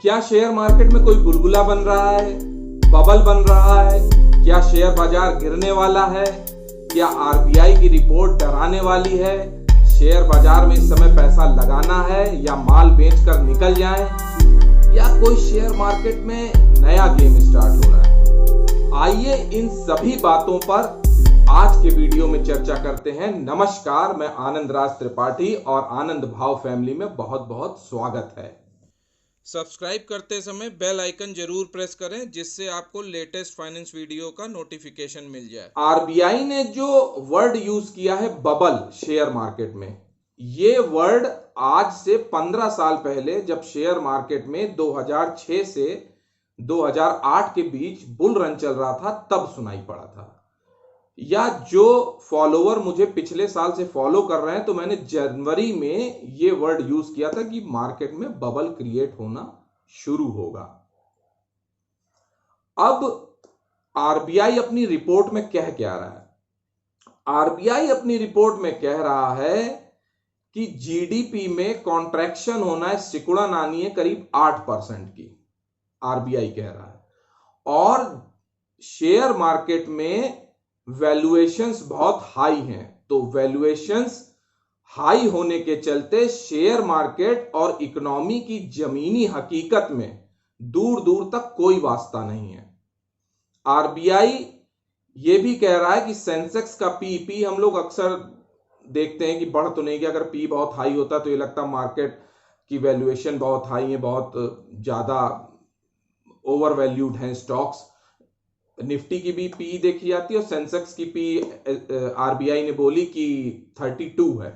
क्या share market में कोई बुलबुला बन रहा है, बबल बन रहा है? क्या शेयर बाजार गिरने वाला है? क्या आरबीआई की रिपोर्ट डराने वाली है? शेयर बाजार में इस समय पैसा लगाना है या माल बेचकर निकल जाएं? या कोई शेयर मार्केट में नया गेम स्टार्ट हो रहा है? आइए इन सभी बातों पर आज के वीडियो में चर्चा करते हैं। नमस्कार, मैं आनंद राज त्रिपाठी और आनंद भाव फैमिली में बहुत बहुत स्वागत है। सब्सक्राइब करते समय बेल आइकन जरूर प्रेस करें जिससे आपको लेटेस्ट फाइनेंस वीडियो का नोटिफिकेशन मिल जाए। आरबीआई ने जो वर्ड यूज किया है बबल शेयर मार्केट में, ये वर्ड आज से 15 साल पहले जब शेयर मार्केट में 2006 से 2008 के बीच बुल रन चल रहा था तब सुनाई पड़ा था। या जो फॉलोवर मुझे पिछले साल से फॉलो कर रहे हैं, तो मैंने जनवरी में ये वर्ड यूज किया था कि मार्केट में बबल क्रिएट होना शुरू होगा। अब आरबीआई अपनी रिपोर्ट में कह क्या रहा है? आरबीआई अपनी रिपोर्ट में कह रहा है कि जीडीपी में कॉन्ट्रैक्शन होना है, सिकुड़न आनी है करीब 8% की, आरबीआई कह रहा है। और शेयर मार्केट में वैल्यूएशंस बहुत हाई हैं, तो वैल्यूएशंस हाई होने के चलते शेयर मार्केट और इकोनॉमी की जमीनी हकीकत में दूर दूर तक कोई वास्ता नहीं है। आरबीआई ये भी कह रहा है कि सेंसेक्स का पी हम लोग अक्सर देखते हैं कि बढ़ तो नहीं गया। अगर पी बहुत हाई होता तो ये लगता मार्केट की वैल्यूएशन बहुत हाई है, बहुत ज्यादा ओवर वैल्यूड हैं स्टॉक्स। निफ्टी की भी पी देखी जाती है और सेंसेक्स की पी आरबीआई ने बोली कि 32 है।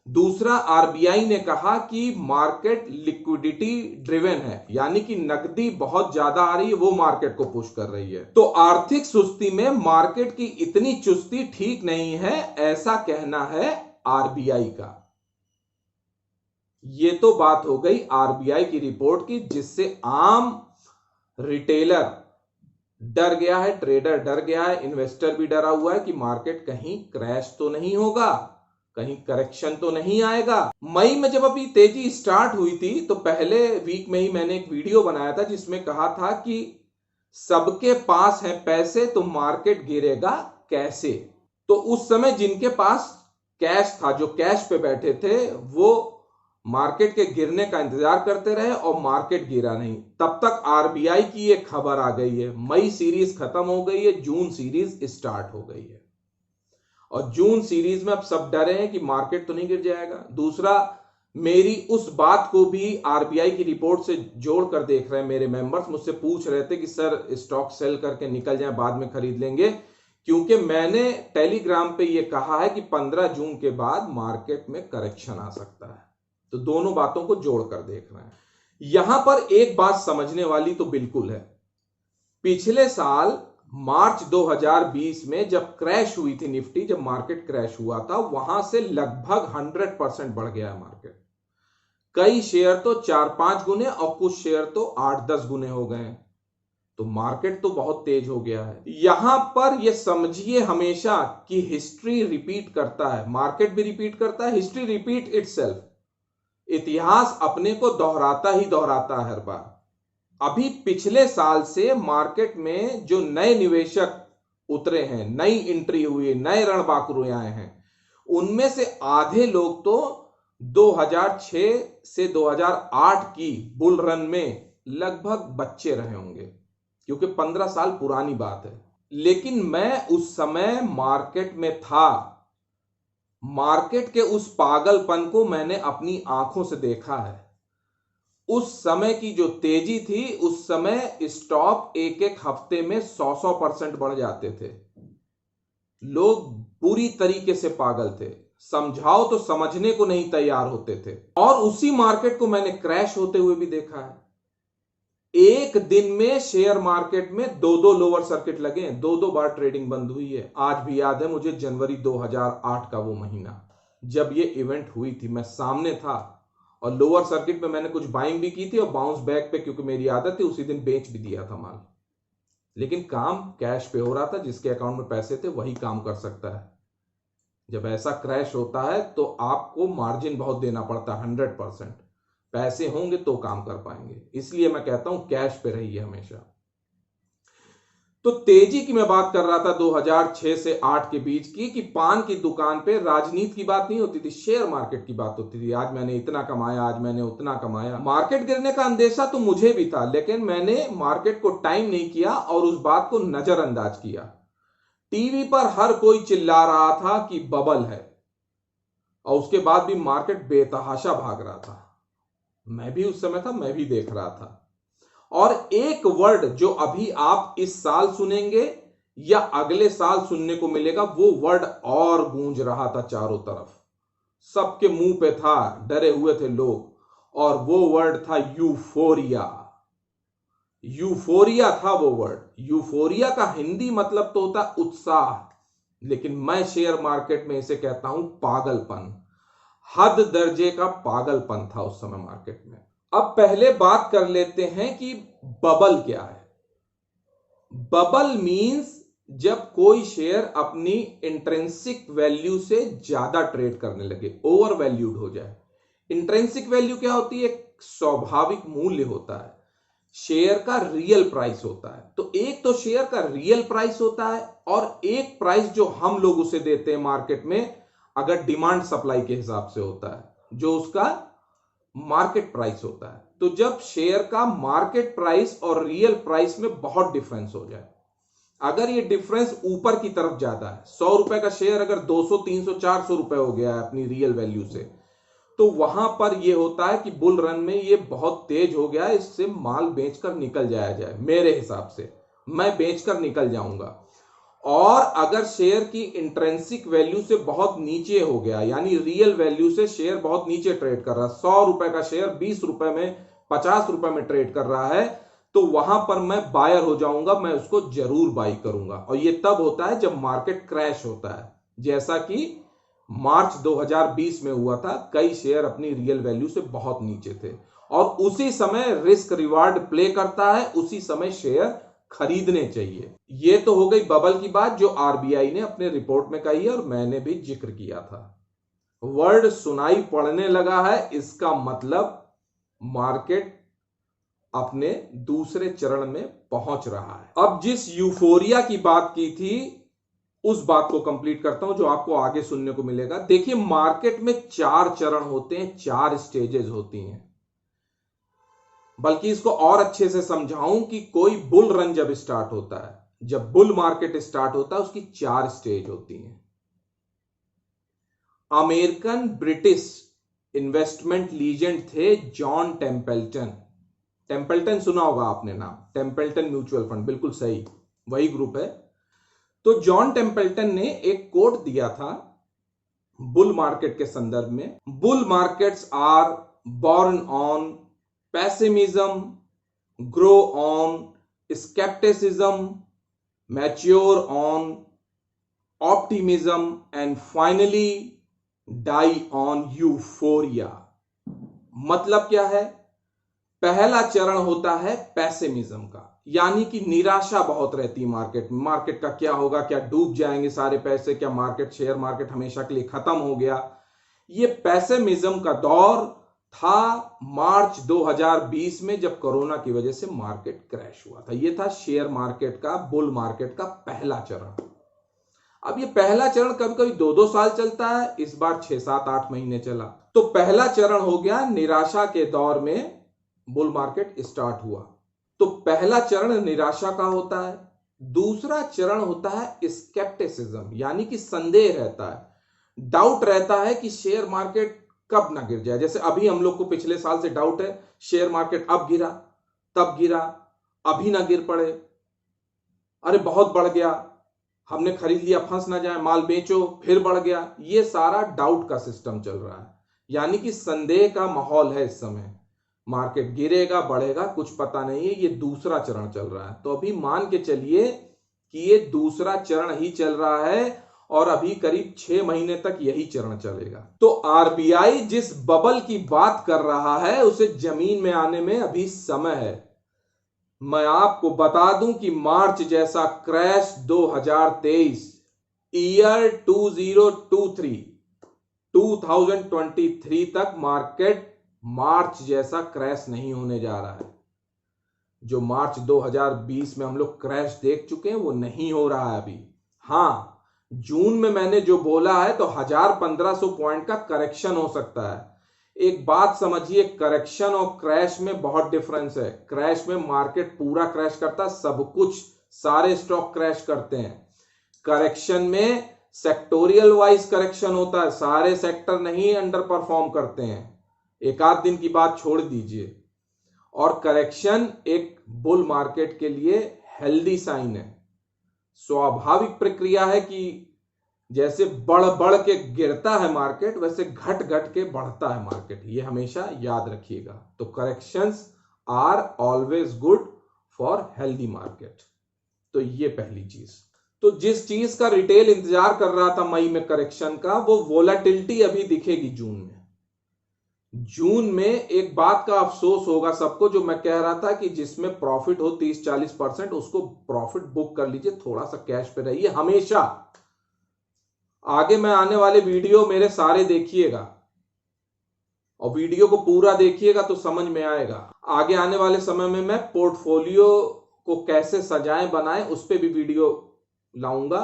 दूसरा, आरबीआई ने कहा कि मार्केट लिक्विडिटी ड्रिवन है, यानी कि नकदी बहुत ज्यादा आ रही है, वो मार्केट को पुश कर रही है। तो आर्थिक सुस्ती में मार्केट की इतनी चुस्ती ठीक नहीं है, ऐसा कहना है आरबीआई का। ये तो बात हो गई आरबीआई की रिपोर्ट की, जिससे आम रिटेलर डर गया है, ट्रेडर डर गया है, इन्वेस्टर भी डरा हुआ है कि मार्केट कहीं क्रैश तो नहीं होगा, कहीं करेक्शन तो नहीं आएगा। मई में जब अभी तेजी स्टार्ट हुई थी तो पहले वीक में ही मैंने एक वीडियो बनाया था जिसमें कहा था कि सबके पास है पैसे तो मार्केट गिरेगा कैसे। तो उस समय जिनके पास कैश था, जो कैश पे बैठे थे, वो मार्केट के गिरने का इंतजार करते रहे और मार्केट गिरा नहीं। तब तक आरबीआई की एक खबर आ गई है, मई सीरीज खत्म हो गई है, जून सीरीज स्टार्ट हो गई है। और जून सीरीज में अब सब डरे हैं कि मार्केट तो नहीं गिर जाएगा। दूसरा, मेरी उस बात को भी आरबीआई की रिपोर्ट से जोड़कर देख रहे हैं मेरे मेंबर्स, मुझसे पूछ रहे थे कि सर स्टॉक सेल करके निकल जाए, बाद में खरीद लेंगे, क्योंकि मैंने टेलीग्राम पे ये कहा है कि 15 जून के बाद मार्केट में करेक्शन आ सकता है। तो दोनों बातों को जोड़कर देख रहे हैं। यहां पर एक बात समझने वाली तो बिल्कुल है। पिछले साल मार्च 2020 में जब क्रैश हुई थी निफ्टी, जब मार्केट क्रैश हुआ था, वहां से लगभग 100% बढ़ गया है मार्केट। कई शेयर तो 4-5 गुने और कुछ शेयर तो 8-10 गुने हो गए। तो मार्केट तो बहुत तेज हो गया है। यहां पर यह समझिए हमेशा कि हिस्ट्री रिपीट करता है, मार्केट भी रिपीट करता है, हिस्ट्री रिपीट इटसेल्फ। इतिहास अपने को दोहराता ही दोहराता है हर बार। अभी पिछले साल से मार्केट में जो नए निवेशक उतरे हैं, नई एंट्री हुई है, नए रणबांकुर आए हैं, उनमें से आधे लोग तो 2006 से 2008 की बुल रन में लगभग बच्चे रहे होंगे, क्योंकि 15 साल पुरानी बात है। लेकिन मैं उस समय मार्केट में था। मार्केट के उस पागलपन को मैंने अपनी आंखों से देखा है। उस समय की जो तेजी थी, उस समय स्टॉक एक एक हफ्ते में 100% बढ़ जाते थे। लोग पूरी तरीके से पागल थे, समझाओ तो समझने को नहीं तैयार होते थे। और उसी मार्केट को मैंने क्रैश होते हुए भी देखा है। एक दिन में शेयर मार्केट में 2-2 लोअर सर्किट लगे, 2-2 बार ट्रेडिंग बंद हुई है। आज भी याद है मुझे जनवरी 2008 का वो महीना, जब ये इवेंट हुई थी, मैं सामने था और लोअर सर्किट में मैंने कुछ बाइंग भी की थी और बाउंस बैक पे, क्योंकि मेरी आदत थी, उसी दिन बेच भी दिया था माल। लेकिन काम कैश पे हो रहा था, जिसके अकाउंट में पैसे थे वही काम कर सकता है। जब ऐसा क्रैश होता है तो आपको मार्जिन बहुत देना पड़ता है, 100%। पैसे होंगे तो काम कर पाएंगे। इसलिए मैं कहता हूं कैश पे रहिए हमेशा। तो तेजी की मैं बात कर रहा था 2006 से 8 के बीच की, कि पान की दुकान पे राजनीति की बात नहीं होती थी, शेयर मार्केट की बात होती थी। आज मैंने इतना कमाया, आज मैंने उतना कमाया। मार्केट गिरने का अंदेशा तो मुझे भी था, लेकिन मैंने मार्केट को टाइम नहीं किया और उस बात को नजरअंदाज किया। टीवी पर हर कोई चिल्ला रहा था कि बबल है, और उसके बाद भी मार्केट बेतहाशा भाग रहा था। मैं भी उस समय था, मैं भी देख रहा था। और एक वर्ड जो अभी आप इस साल सुनेंगे या अगले साल सुनने को मिलेगा, वो वर्ड और गूंज रहा था चारों तरफ, सबके मुंह पे था, डरे हुए थे लोग, और वो वर्ड था यूफोरिया। यूफोरिया था वो वर्ड। यूफोरिया का हिंदी मतलब तो होता उत्साह, लेकिन मैं शेयर मार्केट में इसे कहता हूं पागलपन। हद दर्जे का पागलपन था उस समय मार्केट में। अब पहले बात कर लेते हैं कि बबल क्या है। बबल मींस जब कोई शेयर अपनी इंट्रिंसिक वैल्यू से ज्यादा ट्रेड करने लगे, ओवर वैल्यूड हो जाए। इंट्रिंसिक वैल्यू क्या होती है? एक स्वाभाविक मूल्य होता है, शेयर का रियल प्राइस होता है। तो एक तो शेयर का रियल प्राइस होता है, और एक प्राइस जो हम लोग उसे देते हैं मार्केट में, अगर डिमांड सप्लाई के हिसाब से होता है, जो उसका मार्केट प्राइस होता है। तो जब शेयर का मार्केट प्राइस और रियल प्राइस में बहुत डिफरेंस हो जाए, अगर ये डिफरेंस ऊपर की तरफ ज्यादा है, 100 रुपए का शेयर अगर 200, 300, 400 रुपए हो गया है अपनी रियल वैल्यू से, तो वहां पर यह होता है कि बुल रन में ये बहुत तेज हो गया है, इससे माल बेचकर निकल जाया जाए। मेरे हिसाब से मैं बेचकर निकल जाऊंगा। और अगर शेयर की इंट्रिंसिक वैल्यू से बहुत नीचे हो गया, यानी रियल वैल्यू से शेयर बहुत नीचे ट्रेड कर रहा है, 100 रुपए का शेयर 20 रुपए में, 50 रुपए में ट्रेड कर रहा है, तो वहां पर मैं बायर हो जाऊंगा, मैं उसको जरूर बाई करूंगा। और ये तब होता है जब मार्केट क्रैश होता है, जैसा कि मार्च 2020 में हुआ था। कई शेयर अपनी रियल वैल्यू से बहुत नीचे थे, और उसी समय रिस्क रिवार्ड प्ले करता है, उसी समय शेयर खरीदने चाहिए। ये तो हो गई बबल की बात, जो आरबीआई ने अपने रिपोर्ट में कही है और मैंने भी जिक्र किया था। वर्ड सुनाई पड़ने लगा है, इसका मतलब मार्केट अपने दूसरे चरण में पहुंच रहा है। अब जिस यूफोरिया की बात की थी, उस बात को कंप्लीट करता हूं जो आपको आगे सुनने को मिलेगा। देखिए, मार्केट में 4 चरण होते हैं, 4 स्टेजेस होती हैं। बल्कि इसको और अच्छे से समझाऊं कि कोई बुल रन जब स्टार्ट होता है, जब बुल मार्केट स्टार्ट होता है, उसकी 4 स्टेज होती हैं। अमेरिकन ब्रिटिश इन्वेस्टमेंट लीजेंड थे जॉन टेम्पल्टन। टेम्पल्टन सुना होगा आपने नाम, टेम्पल्टन म्यूचुअल फंड, बिल्कुल सही, वही ग्रुप है। तो जॉन टेम्पल्टन ने एक कोट दिया था बुल मार्केट के संदर्भ में। Bull markets are born on pessimism, grow on skepticism, mature on optimism, and finally die on euphoria। मतलब क्या है? पहला चरण होता है पैसिमिज्म का, यानी कि निराशा बहुत रहती है मार्केट में। मार्केट का क्या होगा, क्या डूब जाएंगे सारे पैसे, क्या मार्केट, शेयर मार्केट हमेशा के लिए खत्म हो गया। ये पैसिमिज्म का दौर था मार्च 2020 में, जब कोरोना की वजह से मार्केट क्रैश हुआ था। यह था शेयर मार्केट का, बुल मार्केट का पहला चरण। अब ये पहला चरण कभी कभी 2-2 साल चलता है, इस बार 6-7-8 महीने चला। तो पहला चरण हो गया, निराशा के दौर में बुल मार्केट स्टार्ट हुआ। तो पहला चरण निराशा का होता है। दूसरा चरण होता है स्केप्टिसिज्म, यानी कि संदेह रहता है, डाउट रहता है कि शेयर मार्केट कब ना गिर जाए। जैसे अभी हम लोग को पिछले साल से डाउट है, शेयर मार्केट अब गिरा, तब गिरा, अभी ना गिर पड़े, अरे बहुत बढ़ गया, हमने खरीद लिया, फंस ना जाए, माल बेचो, फिर बढ़ गया। ये सारा डाउट का सिस्टम चल रहा है, यानी कि संदेह का माहौल है इस समय। मार्केट गिरेगा, बढ़ेगा, कुछ पता नहीं है। ये दूसरा चरण चल रहा है। तो अभी मान के चलिए कि ये दूसरा चरण ही चल रहा है, और अभी करीब 6 महीने तक यही चरण चलेगा। तो आरबीआई जिस बबल की बात कर रहा है, उसे जमीन में आने में अभी समय है। मैं आपको बता दूं कि मार्च जैसा क्रैश 2023, ईयर 2023 तक मार्केट मार्च जैसा क्रैश नहीं होने जा रहा है। जो मार्च 2020 में हम लोग क्रैश देख चुके हैं वो नहीं हो रहा है अभी। हाँ, जून में मैंने जो बोला है तो 1000-1500 पॉइंट का करेक्शन हो सकता है। एक बात समझिए, करेक्शन और क्रैश में बहुत डिफरेंस है। क्रैश में मार्केट पूरा क्रैश करता है, सब कुछ, सारे स्टॉक क्रैश करते हैं। करेक्शन में सेक्टोरियल वाइज करेक्शन होता है, सारे सेक्टर नहीं अंडर परफॉर्म करते हैं, एक आध दिन की बात छोड़ दीजिए। और करेक्शन एक बुल मार्केट के लिए हेल्दी साइन है। स्वाभाविक प्रक्रिया है कि जैसे बढ़ बढ़ के गिरता है मार्केट, वैसे घट घट के बढ़ता है मार्केट, ये हमेशा याद रखिएगा। तो corrections are always good for healthy market. तो ये पहली चीज। तो जिस चीज का रिटेल इंतजार कर रहा था मई में करेक्शन का, वो वोलेटिलिटी अभी दिखेगी जून में। जून में एक बात का अफसोस होगा सबको, जो मैं कह रहा था कि जिसमें प्रॉफिट हो 30-40%, उसको प्रॉफिट बुक कर लीजिए, थोड़ा सा कैश पे रहिए हमेशा। आगे मैं आने वाले वीडियो मेरे सारे देखिएगा और वीडियो को पूरा देखिएगा तो समझ में आएगा। आगे आने वाले समय में मैं पोर्टफोलियो को कैसे सजाएं बनाएं उस पर भी वीडियो लाऊंगा।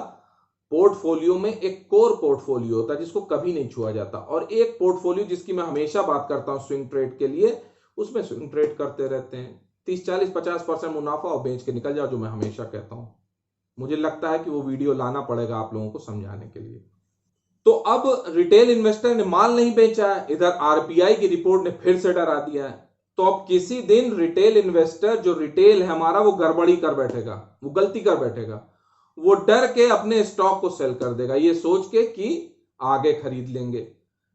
पोर्टफोलियो में एक कोर पोर्टफोलियो होता है जिसको कभी नहीं छुआ जाता, और एक पोर्टफोलियो जिसकी मैं हमेशा बात करता हूं स्विंग ट्रेड के लिए, उसमें स्विंग ट्रेड करते रहते हैं। 30-40-50% मुनाफा और बेच के निकल जाओ, जो मैं हमेशा कहता हूं। मुझे लगता है कि वो वीडियो लाना पड़ेगा आप लोगों को समझाने के लिए। तो अब रिटेल इन्वेस्टर ने माल नहीं बेचा है, इधर आरबीआई की रिपोर्ट ने फिर से डरा दिया है। तो अब किसी दिन रिटेल इन्वेस्टर, जो रिटेल है हमारा, वो गड़बड़ी कर बैठेगा, वो गलती कर बैठेगा। वो डर के अपने स्टॉक को सेल कर देगा, ये सोच के कि आगे खरीद लेंगे।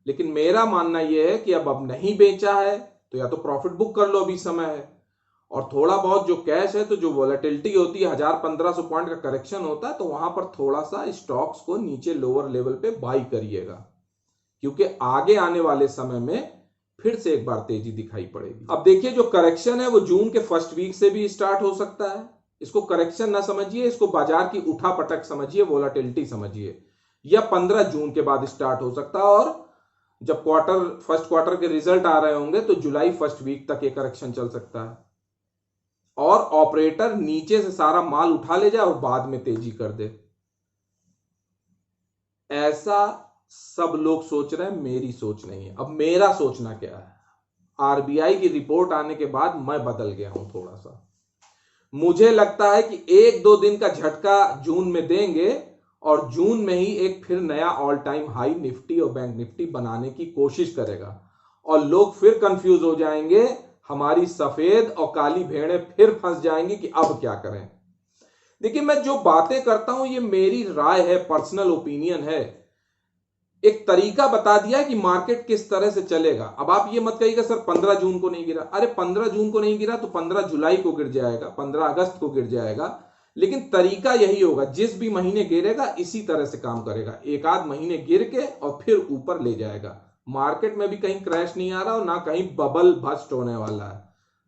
लेकिन मेरा मानना यह है कि अब नहीं बेचा है तो या तो प्रॉफिट बुक कर लो, अभी समय है। और थोड़ा बहुत जो कैश है, तो जो वोलेटिलिटी होती है 1000-1500 पॉइंट का करेक्शन होता है, तो वहां पर थोड़ा सा स्टॉक्स को नीचे लोअर लेवल पे बाई करिएगा, क्योंकि आगे आने वाले समय में फिर से एक बार तेजी दिखाई पड़ेगी। अब देखिए, जो करेक्शन है वो जून के फर्स्ट वीक से भी स्टार्ट हो सकता है। इसको करेक्शन ना समझिए, इसको बाजार की उठापटक समझिए, वोलेटिलिटी समझिए। या 15 जून के बाद स्टार्ट हो सकता है, और जब फर्स्ट क्वार्टर के रिजल्ट आ रहे होंगे तो जुलाई फर्स्ट वीक तक ये करेक्शन चल सकता है, और ऑपरेटर नीचे से सारा माल उठा ले जाए और बाद में तेजी कर दे। ऐसा सब लोग सोच रहे हैं, मेरी सोच नहीं है। अब मेरा सोचना क्या है, आरबीआई की रिपोर्ट आने के बाद मैं बदल गया हूं थोड़ा सा। मुझे लगता है कि 1-2 दिन का झटका जून में देंगे और जून में ही एक फिर नया ऑल टाइम हाई निफ्टी और बैंक निफ्टी बनाने की कोशिश करेगा, और लोग फिर कंफ्यूज हो जाएंगे, हमारी सफेद और काली भेड़ें फिर फंस जाएंगी कि अब क्या करें। देखिए, मैं जो बातें करता हूं ये मेरी राय है, पर्सनल ओपिनियन है। एक तरीका बता दिया कि मार्केट किस तरह से चलेगा। अब आप ये मत कहिएगा सर 15 जून को नहीं गिरा। अरे 15 जून को नहीं गिरा तो 15 जुलाई को गिर जाएगा, 15 अगस्त को गिर जाएगा, लेकिन तरीका यही होगा, जिस भी महीने गिरेगा इसी तरह से काम करेगा। एक आध महीने गिर के और फिर ऊपर ले जाएगा। मार्केट में भी कहीं क्रैश नहीं आ रहा और ना कहीं बबल बस्ट होने वाला है।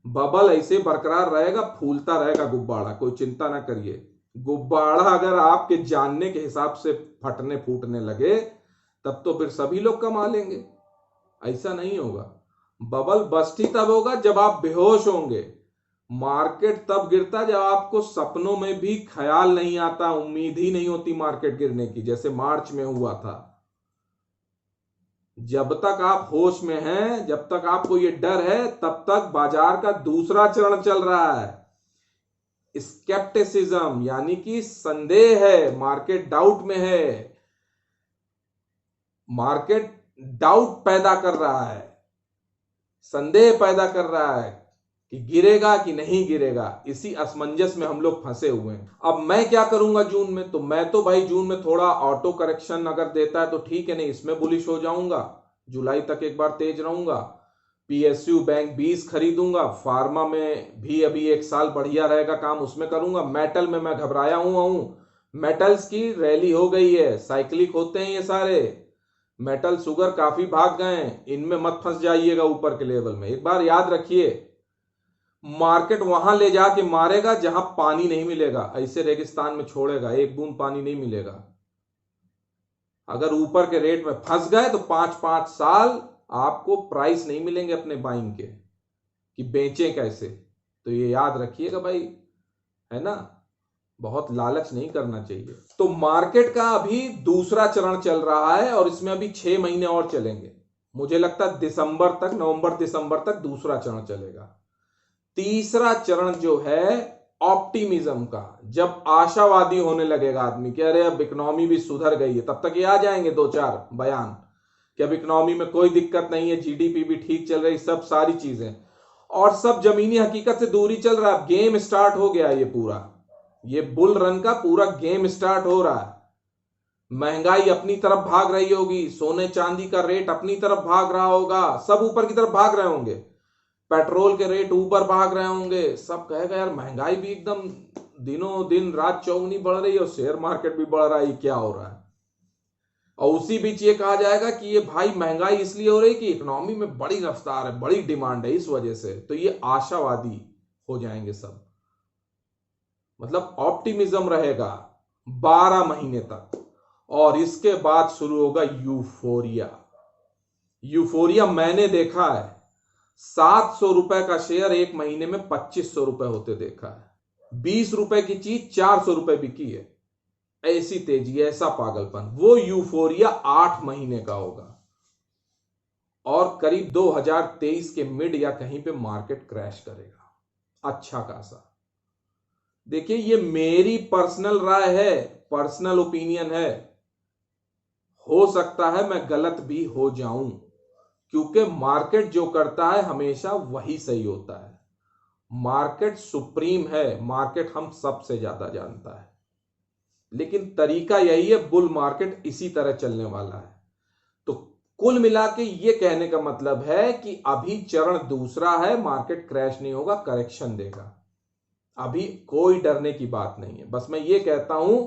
बबल ऐसे बरकरार रहेगा, फूलता रहेगा गुब्बारा, कोई चिंता ना करिए। गुब्बारा अगर आपके जानने के हिसाब से फटने फूटने लगे तब तो फिर सभी लोग कमा लेंगे। ऐसा नहीं होगा। बबल बस्ट ही तब होगा जब आप बेहोश होंगे। मार्केट तब गिरता जब आपको सपनों में भी ख्याल नहीं आता, उम्मीद ही नहीं होती मार्केट गिरने की, जैसे मार्च में हुआ था। जब तक आप होश में हैं, जब तक आपको ये डर है, तब तक बाजार का दूसरा चरण चल रहा है, स्केप्टिसिज्म, यानी कि संदेह है, मार्केट डाउट में है। मार्केट डाउट पैदा कर रहा है, संदेह पैदा कर रहा है कि गिरेगा कि नहीं गिरेगा। इसी असमंजस में हम लोग फंसे हुए हैं। अब मैं क्या करूंगा जून में, तो मैं तो भाई जून में थोड़ा ऑटो करेक्शन अगर देता है तो ठीक है, नहीं इसमें बुलिश हो जाऊंगा। जुलाई तक एक बार तेज रहूंगा। PSU bank 20 खरीदूंगा। फार्मा में भी अभी 1 साल बढ़िया रहेगा काम, उसमें करूंगा। मेटल में मैं घबराया हुआ हूं, मेटल्स की रैली हो गई है, साइक्लिक होते हैं ये सारे। मेटल शुगर काफी भाग गए हैं, इनमें मत फंस जाइएगा ऊपर के लेवल में। एक बार याद रखिए, मार्केट वहां ले जाके मारेगा जहां पानी नहीं मिलेगा, ऐसे रेगिस्तान में छोड़ेगा, एक बूंद पानी नहीं मिलेगा। अगर ऊपर के रेट में फंस गए तो 5-5 साल आपको प्राइस नहीं मिलेंगे अपने बाइंग के कि बेचें कैसे। तो ये याद रखिएगा भाई, है ना, बहुत लालच नहीं करना चाहिए। तो मार्केट का अभी दूसरा चरण चल रहा है और इसमें अभी 6 महीने और चलेंगे। मुझे लगता है दिसंबर तक, नवंबर दिसंबर तक दूसरा चरण चलेगा। तीसरा चरण जो है ऑप्टिमिज्म का, जब आशावादी होने लगेगा आदमी कि अरे अब इकोनॉमी भी सुधर गई है, तब तक ये आ जाएंगे 2-4 बयान कि अब इकोनॉमी में कोई दिक्कत नहीं है, जीडीपी भी ठीक चल रही, सब सारी चीजें, और सब जमीनी हकीकत से दूरी चल रहा है। गेम स्टार्ट हो गया, ये पूरा, ये बुल रन का पूरा गेम स्टार्ट हो रहा है। महंगाई अपनी तरफ भाग रही होगी, सोने चांदी का रेट अपनी तरफ भाग रहा होगा, सब ऊपर की तरफ भाग रहे होंगे, पेट्रोल के रेट ऊपर भाग रहे होंगे, सब कहेगा यार महंगाई भी एकदम दिनों दिन रात चौगुनी बढ़ रही है और शेयर मार्केट भी बढ़ रहा है, क्या हो रहा है। और उसी बीच ये कहा जाएगा कि ये भाई महंगाई इसलिए हो रही कि इकोनॉमी में बड़ी रफ्तार है, बड़ी डिमांड है, इस वजह से। तो ये आशावादी हो जाएंगे सब, मतलब ऑप्टिमिज्म रहेगा 12 महीने तक। और इसके बाद शुरू होगा यूफोरिया। यूफोरिया मैंने देखा है, 700 रुपए का शेयर एक महीने में 2500 रुपए होते देखा है। 20 रुपए की चीज 400 रुपए बिकी है, ऐसी तेजी, ऐसा पागलपन। वो यूफोरिया 8 महीने का होगा और करीब 2023 के मिड या कहीं पे मार्केट क्रैश करेगा अच्छा खासा। देखिए ये मेरी पर्सनल राय है, पर्सनल ओपिनियन है, हो सकता है मैं गलत भी हो जाऊं, क्योंकि मार्केट जो करता है हमेशा वही सही होता है। मार्केट सुप्रीम है, मार्केट हम सबसे ज्यादा जानता है, लेकिन तरीका यही है, बुल मार्केट इसी तरह चलने वाला है। तो कुल मिला के ये कहने का मतलब है कि अभी चरण दूसरा है, मार्केट क्रैश नहीं होगा, करेक्शन देगा। अभी कोई डरने की बात नहीं है। बस मैं ये कहता हूं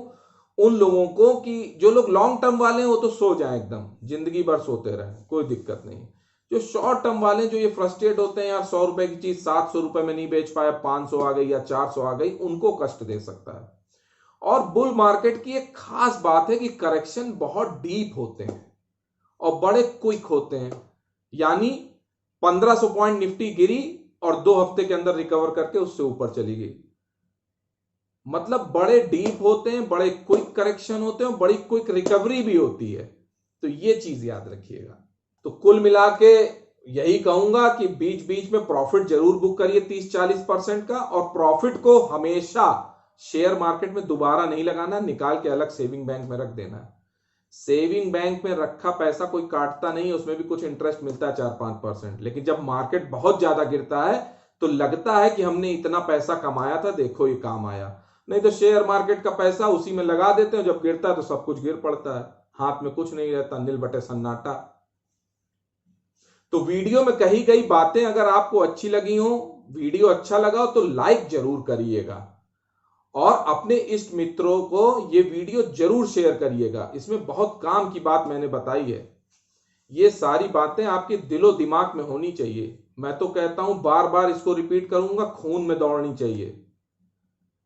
उन लोगों को कि जो लोग लॉन्ग टर्म वाले हैं वो तो सो जाएं, एकदम जिंदगी भर सोते रहें, कोई दिक्कत नहीं। जो शॉर्ट टर्म वाले, जो ये फ्रस्ट्रेट होते हैं यार 100 रुपए की चीज 700 रुपए में नहीं बेच पाया, 500 आ गई या 400 आ गई, उनको कष्ट दे सकता है। और बुल मार्केट की एक खास बात है कि करेक्शन बहुत डीप होते हैं और बड़े क्विक होते हैं। यानी 1500 पॉइंट निफ्टी गिरी और 2 हफ्ते के अंदर रिकवर करके उससे ऊपर चली गई। मतलब बड़े डीप होते हैं, बड़े क्विक करेक्शन होते हैं, बड़ी क्विक रिकवरी भी होती है। तो ये चीज याद रखिएगा। तो कुल मिला के यही कहूंगा कि बीच बीच में प्रॉफिट जरूर बुक करिए 30-40% का, और प्रॉफिट को हमेशा शेयर मार्केट में दोबारा नहीं लगाना, निकाल के अलग सेविंग बैंक में रख देना है। सेविंग बैंक में रखा पैसा कोई काटता नहीं, उसमें भी कुछ इंटरेस्ट मिलता है 4-5%, लेकिन जब मार्केट बहुत ज्यादा गिरता है तो लगता है कि हमने इतना पैसा कमाया था, देखो ये काम आया। नहीं तो शेयर मार्केट का पैसा उसी में लगा देते हैं, जब गिरता है तो सब कुछ गिर पड़ता है, हाथ में कुछ नहीं रहता, नील बटे सन्नाटा। तो वीडियो में कही गई बातें अगर आपको अच्छी लगी हो, वीडियो अच्छा लगा हो तो लाइक जरूर करिएगा और अपने इष्ट मित्रों को ये वीडियो जरूर शेयर करिएगा। इसमें बहुत काम की बात मैंने बताई है, ये सारी बातें आपके दिलो दिमाग में होनी चाहिए। मैं तो कहता हूं बार बार इसको रिपीट करूंगा, खून में दौड़नी चाहिए,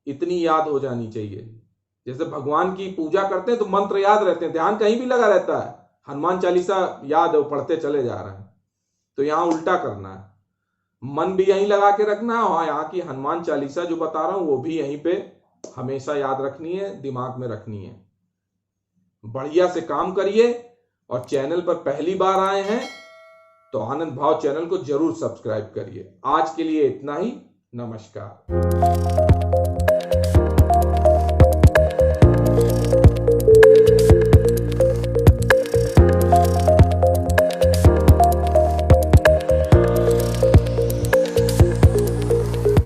इतनी याद हो जानी चाहिए। जैसे भगवान की पूजा करते हैं तो मंत्र याद रहते हैं, ध्यान कहीं भी लगा रहता है, हनुमान चालीसा याद है, वो पढ़ते चले जा रहे हैं। तो यहां उल्टा करना है, मन भी यहीं लगा के रखना है, हाँ यहाँ की हनुमान चालीसा जो बता रहा हूं वो भी यहीं पे हमेशा याद रखनी है, दिमाग में रखनी है। बढ़िया से काम करिए, और चैनल पर पहली बार आए हैं तो आनंद भाव चैनल को जरूर सब्सक्राइब करिए। आज के लिए इतना ही, नमस्कार।